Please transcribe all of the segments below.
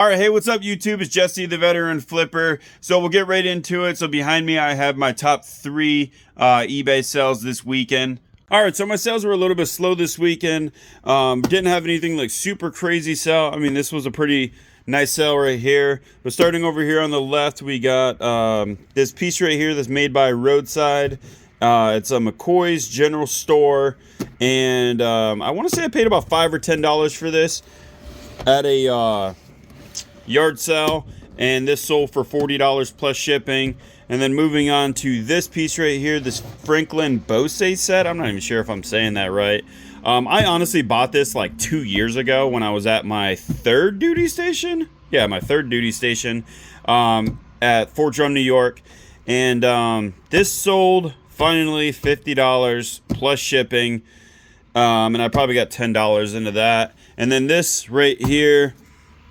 All right, hey, what's up, YouTube? It's Jesse, the veteran flipper. So we'll get right into it. So behind me, I have my top 3 eBay sales this weekend. All right, so my sales were a little bit slow this weekend. Didn't have anything like super crazy sale. I mean, this was a pretty nice sale right here. But starting over here on the left, we got this piece right here that's made by Roadside. It's a McCoy's General Store, and I want to say I paid about $5 or $10 for this at a yard sale, and this sold for $40 plus shipping. And then moving on to this piece right here, this Franklin Bose set. I'm not even sure if I'm saying that right. I honestly bought this like 2 years ago when I was at my third duty station. Yeah, my third duty station at Fort Drum, New York. And this sold finally $50 plus shipping. And I probably got $10 into that. And then this right here,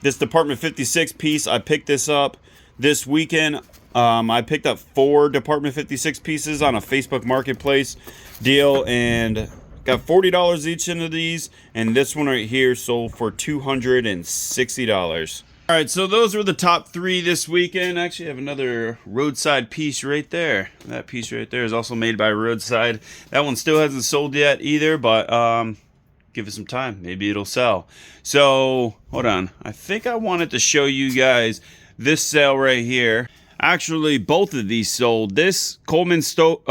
this Department 56 piece, I picked this up this weekend. I picked up 4 Department 56 pieces on a Facebook Marketplace deal and got $40 each into these. And this one right here sold for $260. All right, so those were the top 3 this weekend. Actually, I have another Roadside piece right there. That piece right there is also made by Roadside. That one still hasn't sold yet either, but give it some time, maybe it'll sell. So hold on, I think I wanted to show you guys this sale right here. Actually, both of these sold. This Coleman stove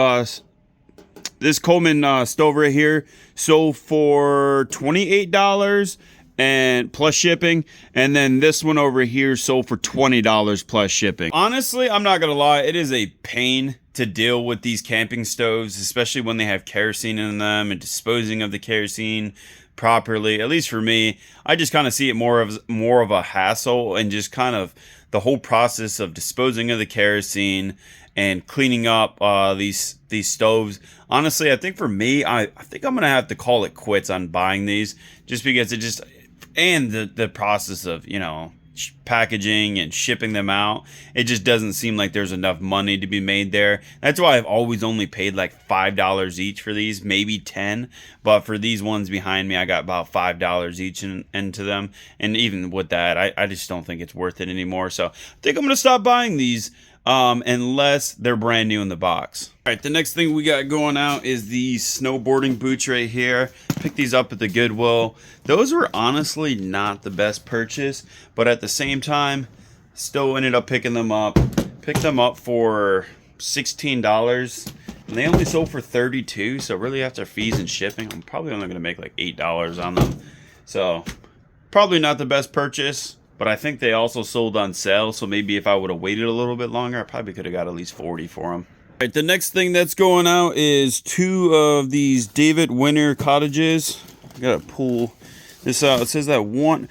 stove right here sold for $28 and plus shipping, and then this one over here sold for $20 plus shipping. Honestly, I'm not gonna lie, it is a pain to deal with these camping stoves, especially when they have kerosene in them, and disposing of the kerosene properly. At least for me, I just kind of see it more of a hassle, and just kind of the whole process of disposing of the kerosene and cleaning up these stoves. Honestly, I think for me, I think I'm gonna have to call it quits on buying these, just because it just, and the process of, you know, packaging and shipping them out, it just doesn't seem like there's enough money to be made there. That's why I've always only paid like $5 each for these, maybe 10, but for these ones behind me, I got about $5 each into them. And even with that, I just don't think it's worth it anymore. So I think I'm gonna stop buying these unless they're brand new in the box. All right, the next thing we got going out is these snowboarding boots right here. Picked these up at the Goodwill. Those were honestly not the best purchase, but at the same time, still ended up picking them up. Picked them up for $16, and they only sold for $32. So really, after fees and shipping, I'm probably only gonna make like $8 on them. So probably not the best purchase. But I think they also sold on sale, so maybe if I would have waited a little bit longer, I probably could have got at least 40 for them. All right, the next thing that's going out is 2 of these David Winter Cottages. I gotta pull this out. It says that one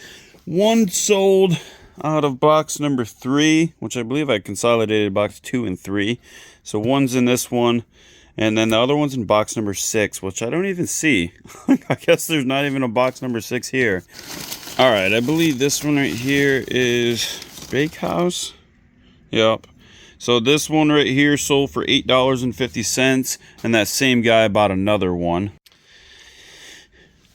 sold out of box number 3, which I believe I consolidated box 2 and 3. So one's in this one, and then the other one's in box number 6, which I don't even see. I guess there's not even a box number 6 here. All right, I believe this one right here is Bakehouse. Yep. So this one right here sold for $8.50, and that same guy bought another one.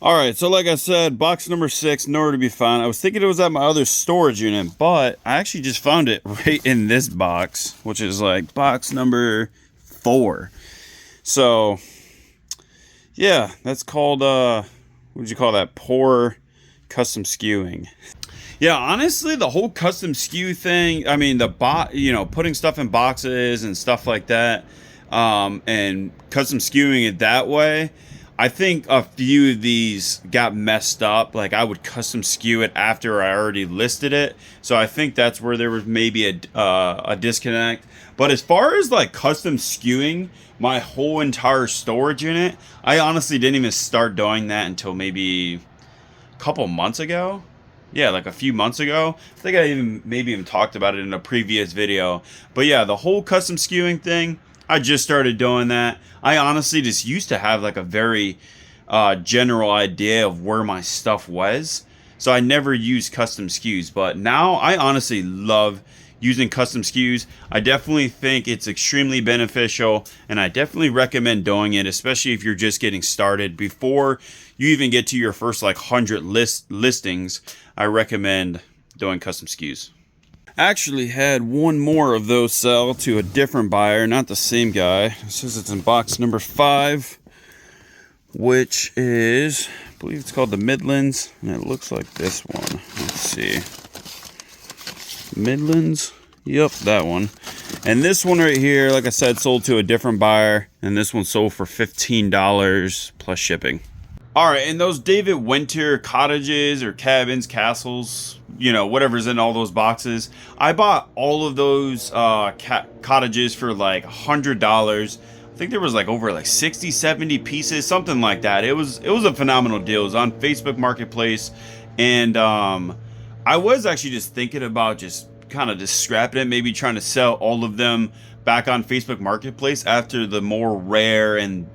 All right, so like I said, box number 6, nowhere to be found. I was thinking it was at my other storage unit, but I actually just found it right in this box, which is like box number 4. So, yeah, that's called, what would you call that? Poor custom skewing. Yeah, honestly, the whole custom skew thing, I mean, putting stuff in boxes and stuff like that, and custom skewing it that way, I think a few of these got messed up. Like, I would custom skew it after I already listed it, so I think that's where there was maybe a disconnect. But as far as like custom skewing my whole entire storage unit, I honestly didn't even start doing that until maybe couple months ago. Yeah, like a few months ago. I think I maybe even talked about it in a previous video. But yeah, the whole custom skewing thing, I just started doing that. I honestly just used to have like a very general idea of where my stuff was, so I never used custom skews. But now I honestly love using custom skews. I definitely think it's extremely beneficial, and I definitely recommend doing it, especially if you're just getting started. Before you even get to your first like 100 listings, I recommend doing custom skews. Actually had one more of those sell to a different buyer, not the same guy. It says it's in box number 5, which is, I believe it's called the Midlands, and it looks like this one. Let's see. Midlands. Yep, that one. And this one right here, like I said, sold to a different buyer, and this one sold for $15 plus shipping. All right, and those David Winter cottages or cabins, castles, you know, whatever's in all those boxes, I bought all of those cottages for like $100. I think there was like over like 60, 70 pieces, something like that. It was a phenomenal deal. It was on Facebook Marketplace, and I was actually just thinking about just kind of just scrapping it, maybe trying to sell all of them back on Facebook Marketplace after the more rare and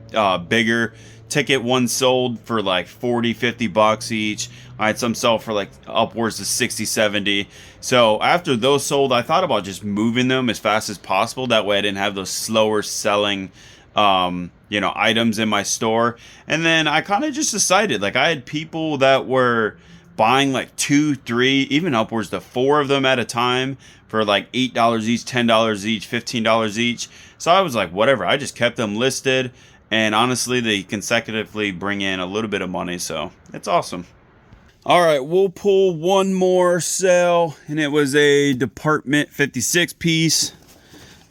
bigger ticket ones sold for like 40, 50 bucks each. I had some sell for like upwards to 60, 70. So after those sold, I thought about just moving them as fast as possible. That way I didn't have those slower selling you know, items in my store. And then I kind of just decided, like, I had people that were buying like 2, 3, even upwards to 4 of them at a time for like $8 each, $10 each, $15 each. So I was like, whatever. I just kept them listed, and honestly, they consecutively bring in a little bit of money, so it's awesome. All right, we'll pull one more sale, and it was a Department 56 piece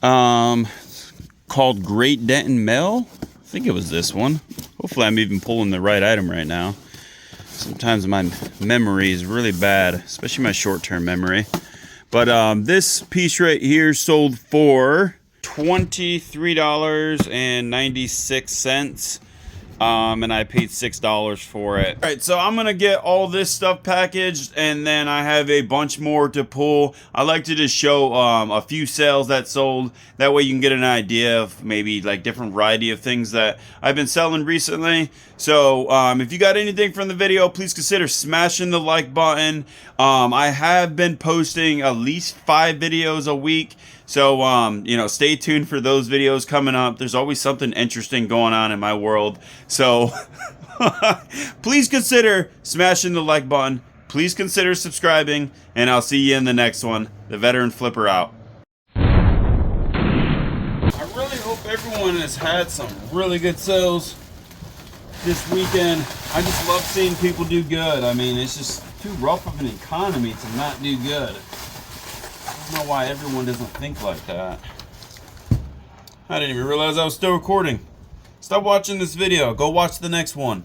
called Great Denton Mel. I think it was this one. Hopefully I'm even pulling the right item right now. Sometimes my memory is really bad, especially my short-term memory. But this piece right here sold for $23.96. And I paid $6 for it. All right, so I'm gonna get all this stuff packaged, and then I have a bunch more to pull. I like to just show a few sales that sold. That way you can get an idea of maybe like different variety of things that I've been selling recently. So if you got anything from the video, please consider smashing the like button. I have been posting at least 5 videos a week. So, you know, stay tuned for those videos coming up. There's always something interesting going on in my world. So, please consider smashing the like button. Please consider subscribing. And I'll see you in the next one. The Veteran Flipper out. I really hope everyone has had some really good sales this weekend. I just love seeing people do good. I mean, it's just too rough of an economy to not do good. I don't know why everyone doesn't think like that. I didn't even realize I was still recording. Stop watching this video. Go watch the next one.